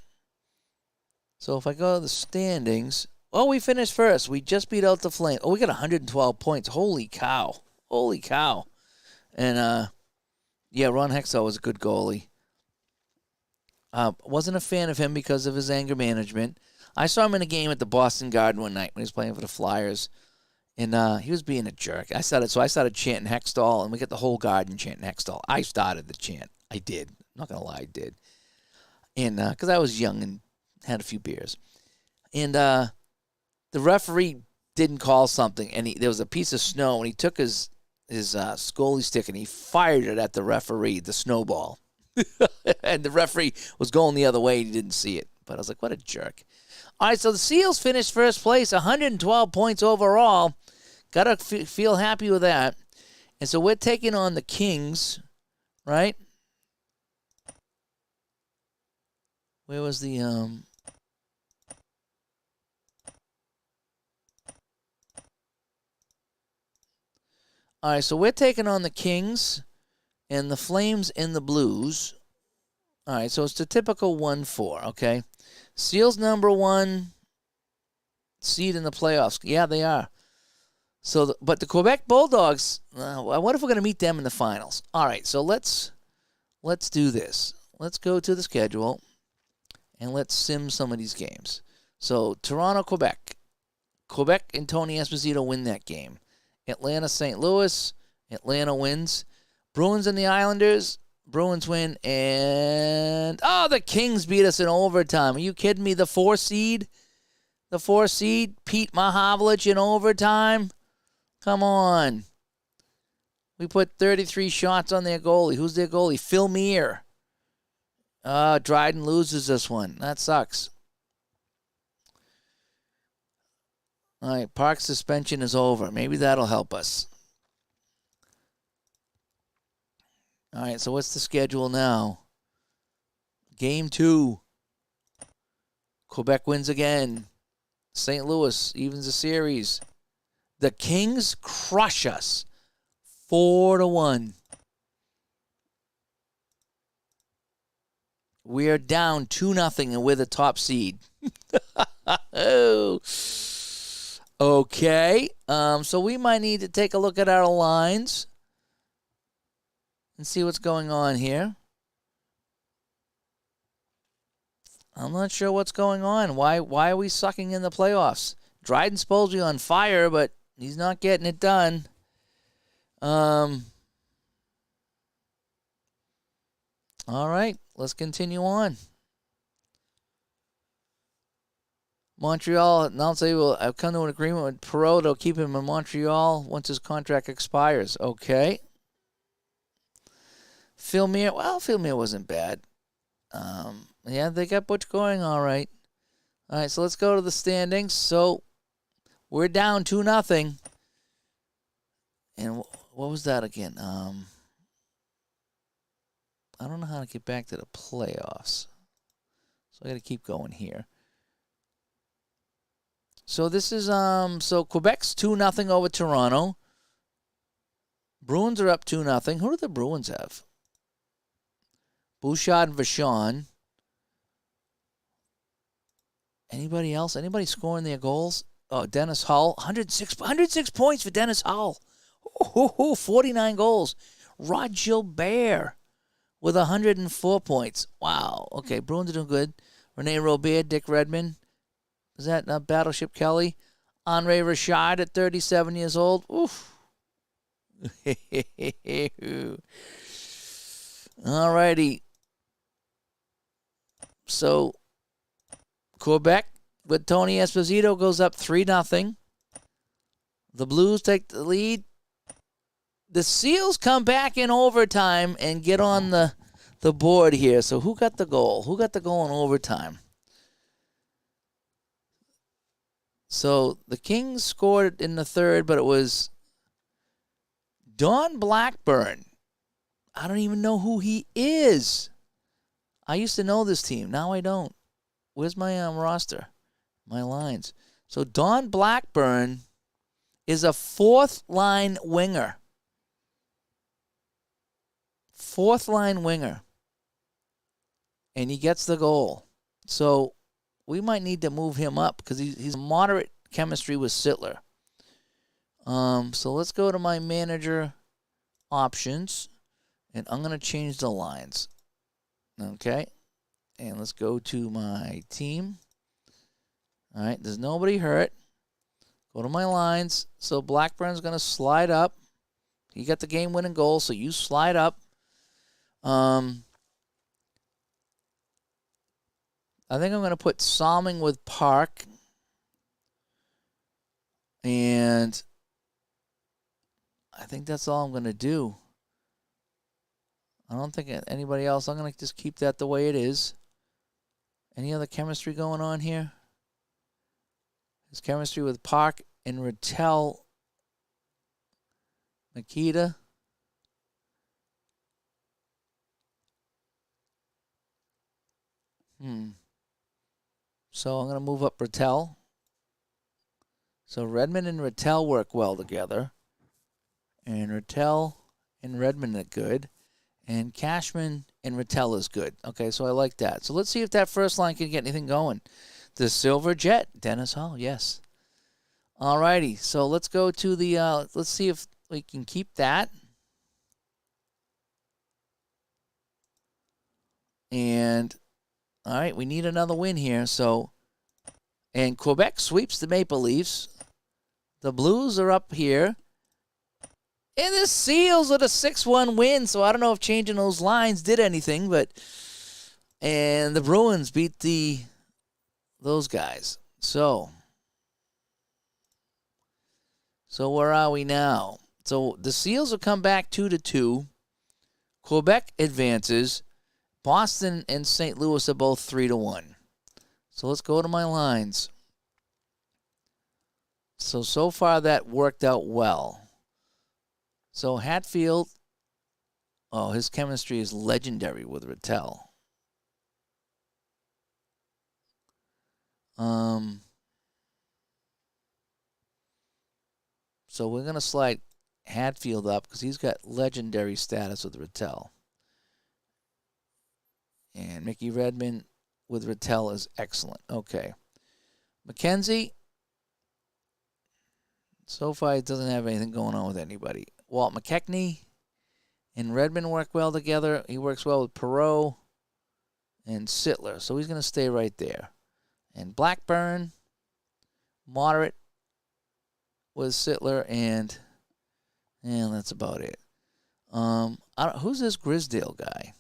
So if I go to the standings, Oh, we finished first. We just beat out the Flames. Oh, we got 112 points. Holy cow. Holy cow. And, yeah, Ron Hextall was a good goalie. Wasn't a fan of him because of his anger management. I saw him in a game at the Boston Garden one night when he was playing for the Flyers, and he was being a jerk. I started chanting Hextall, and we got the whole Garden chanting Hextall. I started the chant. I did. I'm not going to lie, I did. And because I was young and had a few beers. And the referee didn't call something, and there was a piece of snow, and he took his goalie stick and he fired it at the referee, the snowball. And the referee was going the other way and he didn't see it. But I was like, what a jerk. All right, so the Seals finished first place, 112 points overall. Got to feel happy with that. And so we're taking on the Kings, right? Where was the All right, so we're taking on the Kings and the Flames and the Blues. All right, so it's the typical 1-4, okay? Seals number 1 seed in the playoffs. Yeah, they are. So, but the Quebec Bulldogs, I wonder if we're going to meet them in the finals. All right, so let's do this. Let's go to the schedule, and let's sim some of these games. So, Toronto, Quebec. Quebec and Tony Esposito win that game. Atlanta, St. Louis. Atlanta wins. Bruins and the Islanders. Bruins win. And, the Kings beat us in overtime. Are you kidding me? The 4 seed? The 4 seed? Pete Mahavlich in overtime? Come on. We put 33 shots on their goalie. Who's their goalie? Phil Meir. Dryden loses this one. That sucks. All right, Park suspension is over. Maybe that'll help us. All right, so what's the schedule now? Game 2. Quebec wins again. St. Louis evens the series. The Kings crush us 4-1. We're down 2-0, and we're the top seed. Oh. Okay, so we might need to take a look at our lines and see what's going on here. I'm not sure what's going on. Why are we sucking in the playoffs? Dryden's supposed to be on fire, but he's not getting it done. All right, let's continue on. Montreal, now say well, I've come to an agreement with Perreault. They'll keep him in Montreal once his contract expires. Okay. Phil Meir wasn't bad. Yeah, they got Butch going all right. All right, so let's go to the standings. So we're down 2-0. And what was that again? I don't know how to get back to the playoffs. So I got to keep going here. So this is so Quebec's 2-0 over Toronto. Bruins are up 2-0. Who do the Bruins have? Bouchard and Vachon. Anybody else? Anybody scoring their goals? Oh, Dennis Hull. 106 points for Dennis Hull. 49 goals. Rod Gilbert with 104 points. Wow. Okay, Bruins are doing good. Rene Robert, Dick Redmond. Is that Battleship Kelly? Andre Richard at 37 years old. Oof. All righty. So, Quebec with Tony Esposito goes up 3-0. The Blues take the lead. The Seals come back in overtime and get on the board here. So, who got the goal? Who got the goal in overtime? So the Kings scored in the third, but it was Don Blackburn. I don't even know who he is. I used to know this team. Now I don't. Where's my roster? My lines. So Don Blackburn is a fourth-line winger. Fourth-line winger. And he gets the goal. So we might need to move him up because he's moderate chemistry with Sittler. So let's go to my manager options, and I'm going to change the lines. Okay, and let's go to my team. All right, there's nobody hurt. Go to my lines. So Blackburn's going to slide up. He got the game-winning goal, so you slide up. I think I'm going to put Salming with Park. And I think that's all I'm going to do. I don't think anybody else. I'm going to just keep that the way it is. Any other chemistry going on here? There's chemistry with Park and Rattel. Nikita. So I'm going to move up Rattel. So Redmond and Rattel work well together. And Rattel and Redmond are good. And Cashman and Rattel is good. Okay, so I like that. So let's see if that first line can get anything going. The Silver Jet, Dennis Hall, yes. All righty, so let's go to the, let's see if we can keep that. And, all right, we need another win here. So, and Quebec sweeps the Maple Leafs. The Blues are up here. And the Seals with a 6-1 win, so I don't know if changing those lines did anything, but and the Bruins beat those guys. So where are we now? So the Seals will come back 2-2. Quebec advances. Boston and St. Louis are both 3-1. So let's go to my lines. So far that worked out well. So Hatfield, oh, his chemistry is legendary with Rattel. So we're going to slide Hatfield up because he's got legendary status with Rattel. And Mickey Redmond with Rattel is excellent. Okay. McKenzie, so far he doesn't have anything going on with anybody. Walt McKechnie and Redmond work well together. He works well with Perreault and Sittler, so he's going to stay right there. And Blackburn, moderate with Sittler, and that's about it. Who's this Grisdale guy?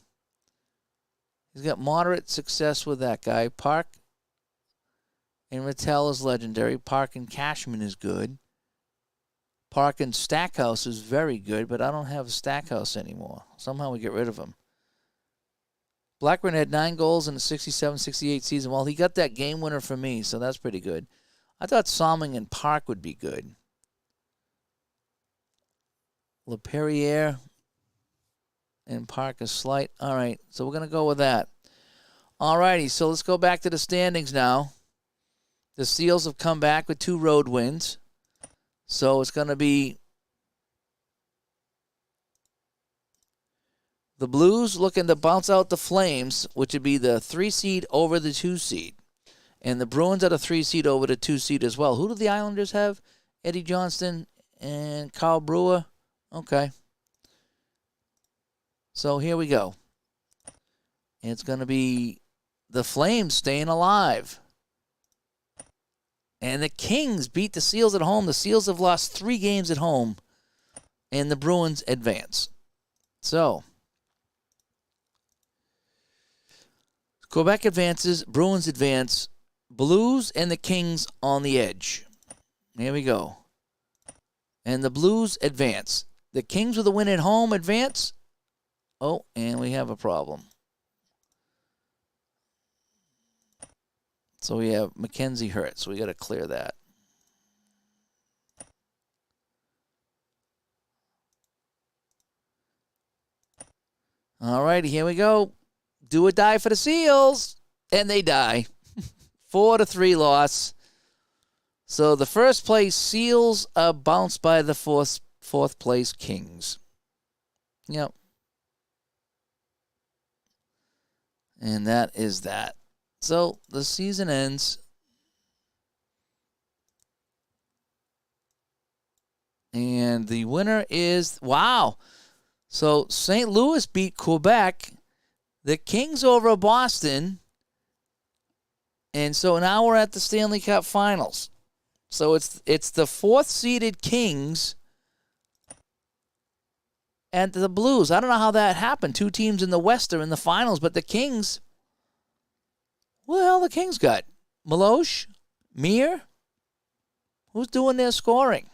He's got moderate success with that guy. Park and Rattel is legendary. Park and Cashman is good. Park and Stackhouse is very good, but I don't have Stackhouse anymore. Somehow we get rid of him. Blackburn had 9 goals in the 67-68 season. Well, he got that game winner for me, so that's pretty good. I thought Salming and Park would be good. LaPerriere and Park is slight. All right, so we're going to go with that. All righty, so let's go back to the standings now. The Seals have come back with 2 road wins. So it's going to be the Blues looking to bounce out the Flames, which would be the 3 seed over the 2 seed. And the Bruins are the 3 seed over the 2 seed as well. Who do the Islanders have? Eddie Johnston and Kyle Brewer. Okay. So here we go. It's going to be the Flames staying alive. And the Kings beat the Seals at home. The Seals have lost 3 games at home. And the Bruins advance. So, Quebec advances. Bruins advance. Blues and the Kings on the edge. Here we go. And the Blues advance. The Kings with a win at home advance. Oh, and we have a problem. So we have McKenzie hurt, so we got to clear that. All righty, here we go. Do or die for the Seals. And they die. 4-3 loss. So the first place Seals are bounced by the fourth place Kings. Yep. And that is that. So the season ends. And the winner is, wow. So St. Louis beat Quebec. The Kings over Boston. And so now we're at the Stanley Cup Finals. So it's the fourth-seeded Kings and the Blues. I don't know how that happened. Two teams in the West are in the finals, but the Kings, well, the Kings got Milosh, Mir. Who's doing their scoring?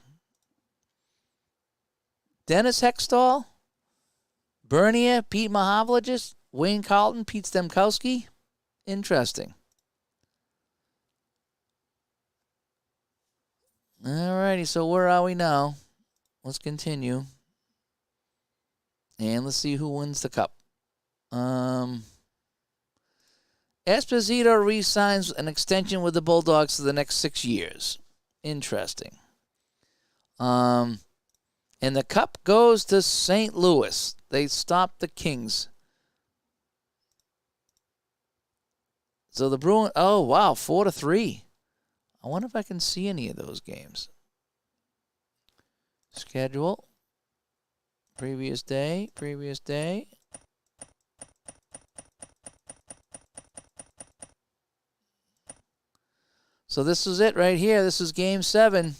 Dennis Hextall, Bernier, Pete Mahavlagis, Wayne Carlton, Pete Stemkowski. Interesting. All righty, so where are we now? Let's continue. And let's see who wins the cup. Esposito re-signs an extension with the Bulldogs for the next 6 years. Interesting. And the cup goes to St. Louis. They stopped the Kings. So the Bruins, oh, wow, 4-3. I wonder if I can see any of those games. Schedule. Previous day. So this is it right here. This is Game 7.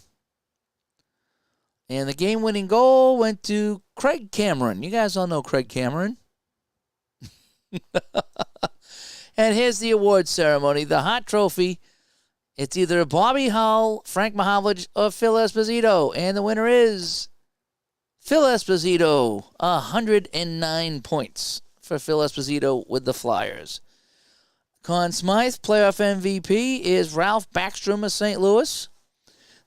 And the game-winning goal went to Craig Cameron. You guys all know Craig Cameron. And here's the award ceremony. The Hart Trophy. It's either Bobby Hull, Frank Mahavlich, or Phil Esposito. And the winner is Phil Esposito. 109 points for Phil Esposito with the Flyers. Conn Smythe, playoff MVP, is Ralph Backstrom of St. Louis.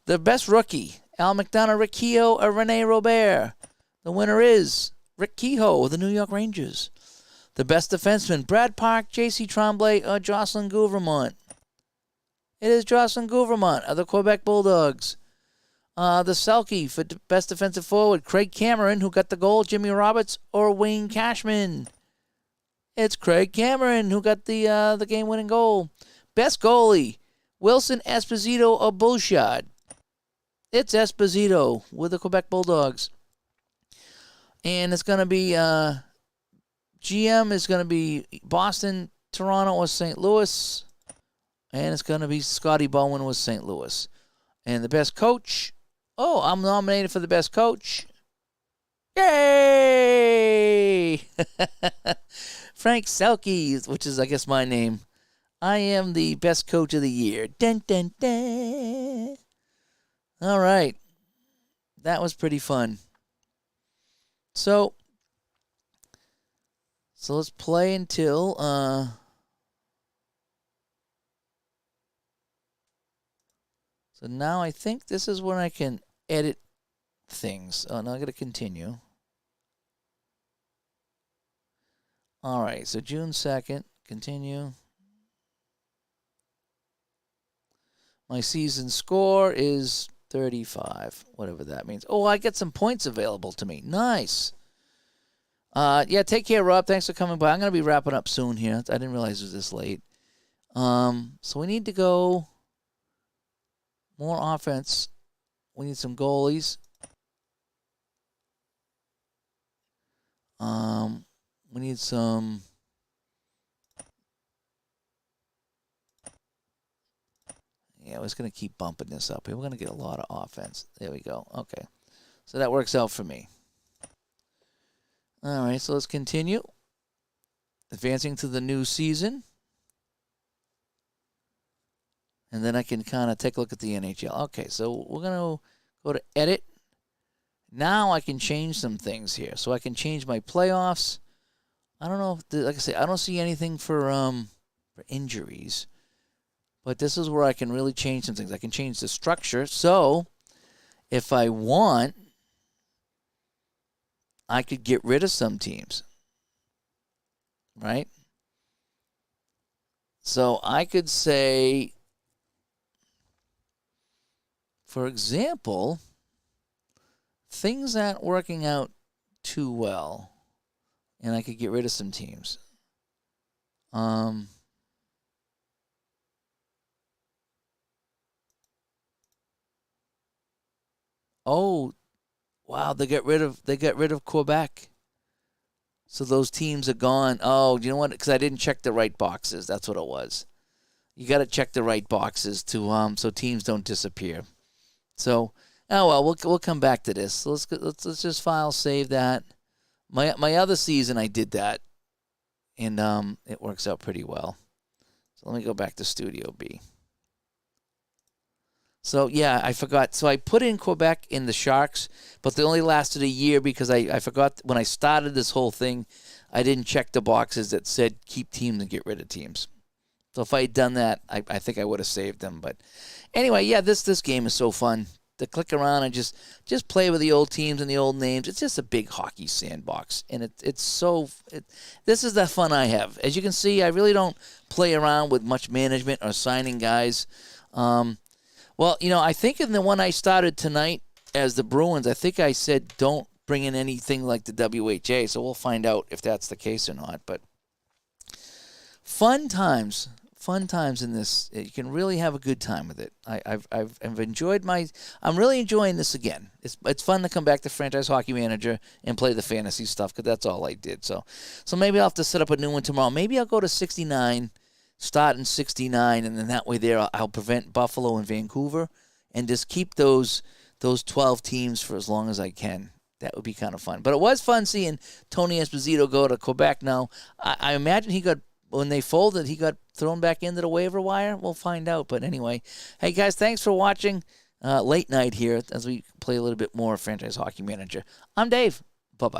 The best rookie, Al McDonough, Rick Kehoe, or Rene Robert. The winner is Rick Kehoe of the New York Rangers. The best defenseman, Brad Park, J.C. Tremblay, or Jocelyn Gouvermont. It is Jocelyn Gouvermont of the Quebec Bulldogs. The Selke for best defensive forward, Craig Cameron, who got the goal, Jimmy Roberts, or Wayne Cashman. It's Craig Cameron who got the game-winning goal. Best goalie, Wilson Esposito or Bouchard. It's Esposito with the Quebec Bulldogs. And it's going to be, GM is going to be Boston, Toronto, or St. Louis. And it's going to be Scotty Bowen with St. Louis. And the best coach, I'm nominated for the best coach. Yay! Frank Selke, which is, I guess, my name. I am the best coach of the year. Dun, dun, dun. All right. That was pretty fun. So let's play until... So now I think this is when I can edit things. Oh, now I got to continue. All right, so June 2nd, continue. My season score is 35, whatever that means. Oh, I get some points available to me. Nice. Yeah, take care, Rob. Thanks for coming by. I'm going to be wrapping up soon here. I didn't realize it was this late. So we need to go more offense. We need some goalies. We need some... Yeah, we're just going to keep bumping this up here. We're going to get a lot of offense. There we go. Okay. So that works out for me. All right, so let's continue. Advancing to the new season. And then I can kind of take a look at the NHL. Okay, so we're going to go to edit. Now I can change some things here. So I can change my playoffs. I don't know, like I say, I don't see anything for injuries. But this is where I can really change some things. I can change the structure. So if I want, I could get rid of some teams. Right? So I could say, for example, things aren't working out too well. And I could get rid of some teams. Oh, wow! They got rid of Quebec. So those teams are gone. Oh, you know what? Because I didn't check the right boxes. That's what it was. You got to check the right boxes to so teams don't disappear. So, oh well, we'll come back to this. So let's just file save that. My other season I did that, and it works out pretty well. So let me go back to Studio B. So yeah, I forgot. So I put in Quebec in the Sharks, but they only lasted a year because I forgot when I started this whole thing, I didn't check the boxes that said keep teams and get rid of teams. So if I had done that, I think I would have saved them. But anyway, yeah, this game is so fun to click around and just play with the old teams and the old names. It's just a big hockey sandbox, and this is the fun I have. As you can see, I really don't play around with much management or signing guys. Well, I think in the one I started tonight as the Bruins, I think I said don't bring in anything like the WHA, so we'll find out if that's the case or not. But fun times in this. You can really have a good time with it. I've enjoyed I'm really enjoying this again. It's fun to come back to Franchise Hockey Manager and play the fantasy stuff because that's all I did. So maybe I'll have to set up a new one tomorrow. Maybe I'll go to 69. Start in 69, and then that way there I'll prevent Buffalo and Vancouver and just keep those 12 teams for as long as I can. That would be kind of fun. But it was fun seeing Tony Esposito go to Quebec. Now, I imagine when they folded, he got thrown back into the waiver wire. We'll find out. But anyway, hey, guys, thanks for watching late night here as we play a little bit more Franchise Hockey Manager. I'm Dave.